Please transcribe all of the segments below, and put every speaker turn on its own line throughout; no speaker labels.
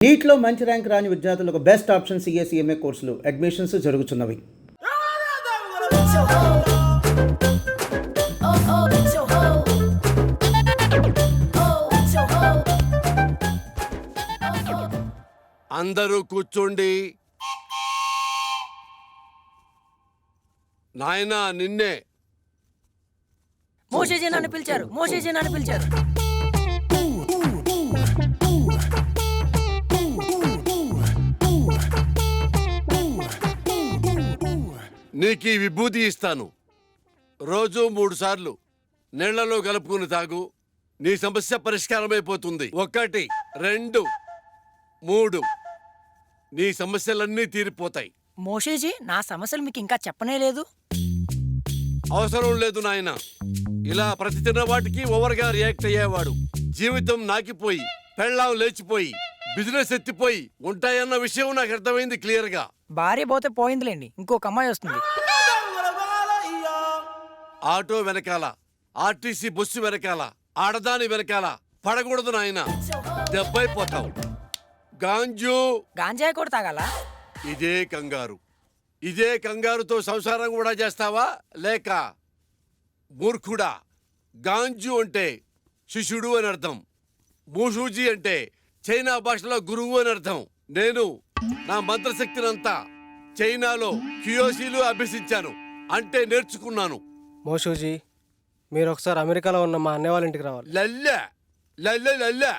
నీట్లో మంచి ర్యాంక్ రాని విద్యార్థులకు బెస్ట్ ఆప్షన్ సిఎస్ఈఎంఏ కోర్సులు అడ్మిషన్స్ జరుగుతున్నవి.
అందరూ కూర్చోండి. నాయనా నిన్నే.
మోషేజీ నన్ను పిలిచారు.
నీకు ఈ విభూతి ఇస్తాను. రోజు 3 సార్లు నీళ్లలో కలుపుకుని తాగు. నీ సమస్య పరిష్కారమైపోతుంది. 1 2 3 నీ సమస్యలన్నీ తీరిపోతాయి.
మోషేజీ, నా సమస్యలు మీకు ఇంకా చెప్పనే లేదు.
అవసరం లేదు నాయన. ఇలా ప్రతి చిన్న వాటికి ఓవర్గా రియాక్ట్ అయ్యేవాడు జీవితం నాకిపోయి, పెళ్ళాం లేచిపోయి, బిజినెస్ ఎత్తిపోయి ఉంటాయన్న విషయం నాకు అర్థమైంది క్లియర్ గా.
భార్య పోతే పోయిందిలేండి, ఇంకొక అమ్మాయి వస్తుంది.
ఆటో వెనకాల, ఆర్టీసీ బస్సు వెనకాల, ఆడదాని వెనకాల పడకూడదు నాయన, దెబ్బైపోతావు. గాంజు
గాంజాయి కూడా తాగాల?
ఇదే కంగారుతో సంసారం కూడా చేస్తావా? లేక మూర్ఖుడా? గాంజు అంటే శిష్యుడు అని అర్థం. మూషూజీ అంటే చైనా భాషలో గురువు అని అర్థం. నేను నా మంత్రశక్తినంతా చైనాలో క్యూయోసీలు అభ్యసించాను, అంటే నేర్చుకున్నాను.
మోషూజీ, మీరు ఒకసారి అమెరికాలో ఉన్న మా అన్నయ్య వాళ్ళ ఇంటికి రావాలి.
లల్లె లల్లె లల్లె.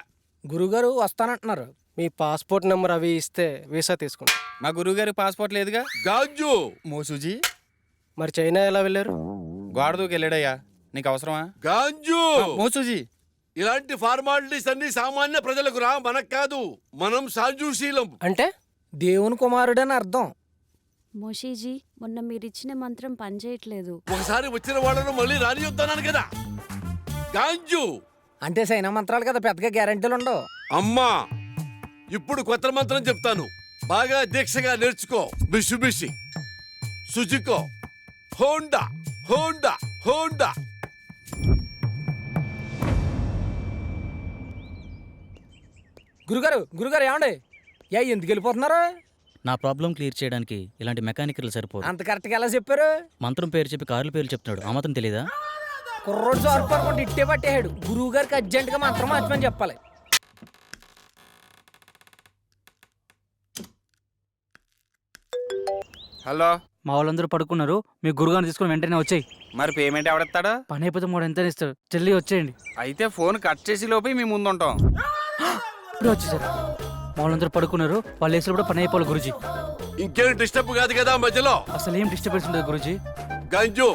గురుగారు వస్తానంటున్నారు. మీ పాస్పోర్ట్ నెంబర్ అవి ఇస్తే వీసా తీసుకుంటా.
మా గురువుగారి పాస్పోర్ట్ లేదుగా.
గాంజు
మోసూజీ,
మరి చైనా ఎలా వెళ్ళారు?
గోడ దూకి వెళ్ళాడయ్యా. నీకు అవసరమా?
గాంజు
మోసూజీ,
ఇలాంటి ఫార్మాలిటీస్ అన్ని సామాన్య ప్రజలకు రా, మనకు కాదు. మనం సాంజుశీలం.
అంటే దేవుని కుమారుడని అర్థం.
మోషీజీ, మొన్న మీరిచ్చిన మంత్రం పనిచేయట్లేదు.
ఒకసారి వచ్చిన వాళ్ళను మళ్ళీ రానియొద్దన్నాను కదా. గాంజు
అంటే సైనా మంత్రాలు కదా, పెద్దగా గ్యారెంటీలు ఉండవు.
అమ్మా, ఇప్పుడు కొత్త మంత్రం చెప్తాను, బాగా దీక్షగా నేర్చుకో. బిషుబిషి, సుజుకో, హోండా హోండా హోండా.
గురుగారు ఏమండి? ఎందుకు వెళ్ళిపోతున్నారు?
నా ప్రాబ్లం క్లియర్ చేయడానికి ఇలాంటి మెకానికల్ సరిపోదు.
అంత కరెక్ట్గా ఎలా చెప్పారు?
మంత్రం పేరు చెప్పి కార్ల పేర్లు చెప్తున్నాడు. ఆ మాత్రం తెలీదా?
కుర్రోడు జారుకోకుండా ఇట్టే పట్టేశాడు. గురువు గారికి అర్జెంటుగా మంత్రం మార్చమని చెప్పాలి.
హలో.
మా వాళ్ళందరూ పడుకున్నారు. మీ గురుగారిని తీసుకుని వెంటనే వచ్చేయి.
మరి పేమెంట్ ఎవడెత్తాడా?
పని అయిపోతే 3 ఎంత ఇస్తాడు. జల్దీ వచ్చేయండి.
అయితే ఫోన్ కట్ చేసి లోపే మీ ముందుంటాం.
ఇప్పుడు వచ్చేసారు. మా వాళ్ళందరూ పడుకున్నారు. వాళ్ళు వేసినప్పుడు పని అయిపోవాలి గురుజీ.
ఇంకేం డిస్టర్బ్ కాదు కదా మధ్యలో?
అసలు ఏం డిస్టర్బెన్స్ ఉండదు గురుజీ.
గంజు,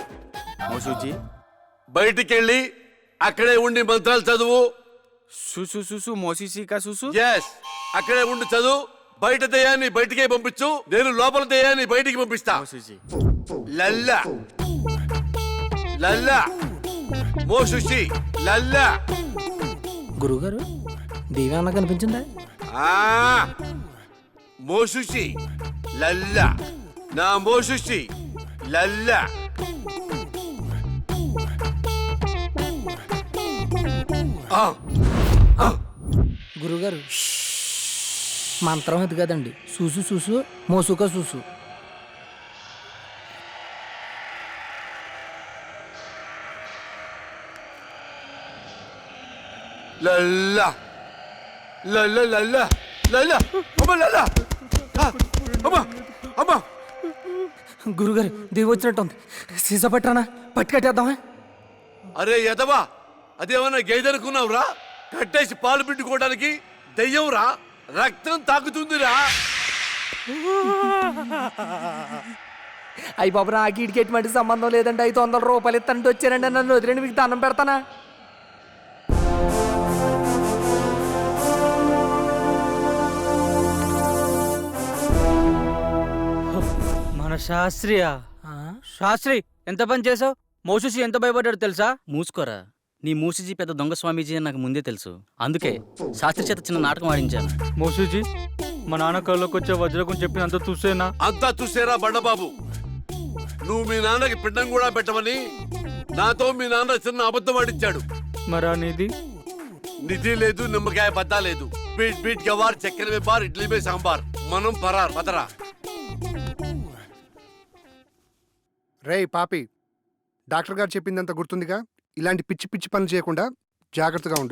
మోసూజీ,
బయటికెళ్ళి అక్కడే ఉండి మంత్రాలు చదువు.
సుసు సుసు మోసీసీ కా సుసు.
ఎస్, అక్కడే ఉండి చదువు. బయట దయ్యాన్ని బయటికే పంపించు, నేను లోపల దయ్యాన్ని బయటికి పంపిస్తా.
మోసూజీ,
లల్లా లల్లా మోషుషి లల్లా.
గురుగారు, దేవేమన్నా కనిపించిందా?
మోషుషి లల్లా, నా మోషుషి లల్లా.
గురుగారు, మంత్రం ఇది కదండి. చూసు చూసు మోసుక చూసు.
లల్లా లల్లా లల్లా లల్లా. అమ్మ లల్లా, అమ్మ అమ్మ.
గురుగారు, దేవి వచ్చినట్టు ఉంది. సీసా పట్టరానా? పట్టుకట్టేద్దామా?
అరే ఎదవా, అదేమన్నా గేదెనుకున్నావురా? కట్టేసి పాలు పిండుకోవడానికి దెయ్యంరా, రక్తం తాకుతుందిరా.
అయ్యి బాబు, నాకు ఇటుకి ఎటువంటి సంబంధం లేదండి. 500 రూపాయలు ఇస్తానంటే వచ్చారండి. నన్ను వదిలేండి, మీకు దండం పెడతానా?
మన శాస్త్రి ఎంత పని చేసావు? మోషుషి ఎంత భయపడ్డాడు తెలుసా? మూసుకోరా. నీ మూషిజీ పెద్ద దొంగ స్వామీజీ అని నాకు ముందే తెలుసు. అందుకే శాస్త్రి చేత చిన్న నాటకం ఆడించాను. మోషుజీ, మా నాన్న కళ్ళకి వచ్చే వజ్రకం చెప్పినంత చూసేనా?
అంతా చూసేరా బండబాబు. నువ్వు మీ నాన్నకి పిండం కూడా పెట్టమని నాతో మీ నాన్న చిన్న అబద్ధం ఆడించాడు.
మరా నిధి
నిధి లేదు, నిమ్మకాయ బద్దా లేదు. బీట్ బీట్ గవార్ చక్కెర మే బార్ ఇడ్లీ మే సాంబార్ మనం పరార్ పదరా.
రేయ్ పాపి, డాక్టర్ గారు చెప్పిందంత గుర్తుందిగా? ఇలాంటి పిచ్చి పిచ్చి పనులు చేయకుండా జాగ్రత్తగా ఉండు.